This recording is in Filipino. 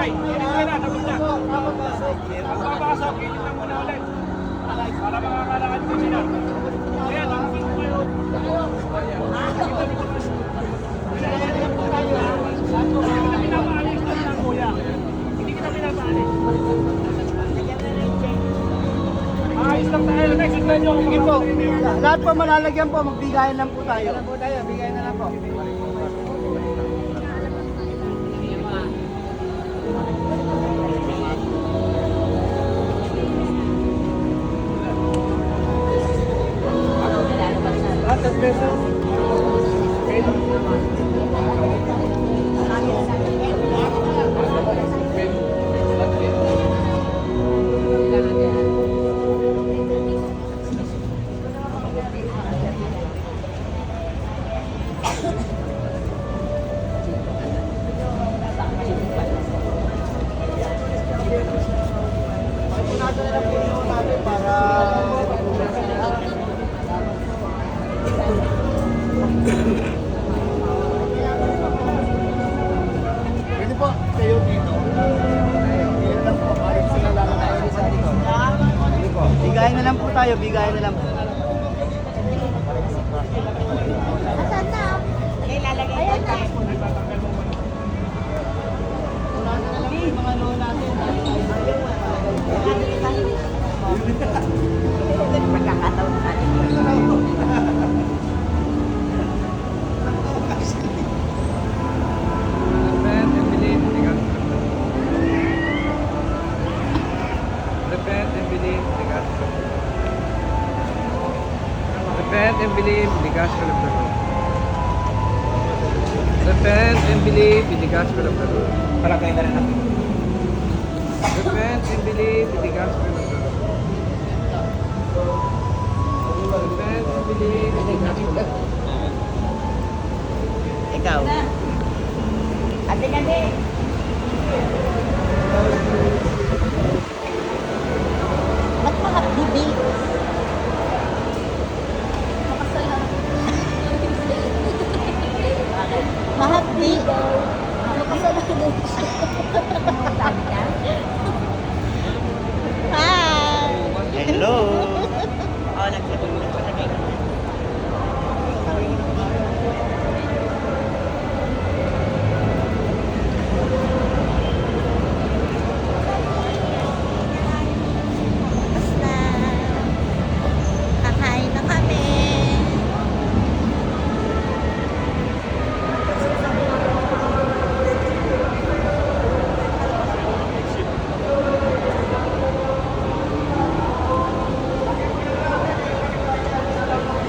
Ay, hindi ka na, tapos na. Magpapasok, init na muna ulit. Para makakalakad ko sila. Kaya, nakapin ko kayo. Hindi kita pinapaalis na lang, kuya. Hindi kita pinapaalis. Ayos lang tayo. Next, siglan nyo. Sige po. Lahat po malalagyan po, magbigayan lang po tayo. Bigay na lang po. Pwede po, kayo dito. Yan lang po, kahit sila lang tayo sa dito. Pwede po. Bigayan na lang po tayo, bigayan na lang po. Asan na? Ilalagay ko tayo. Mga loan natin. Pagkakataon natin. Repent and believe in the gospel. Repent and believe in the gospel. Repent and believe in the gospel of the Lord. Repent and believe in the gospel of the Lord. Palagay na rin natin. Repent and believe in the gospel of the Lord. Repent and believe in the gospel of the Lord. Ikaw. Ate Nade.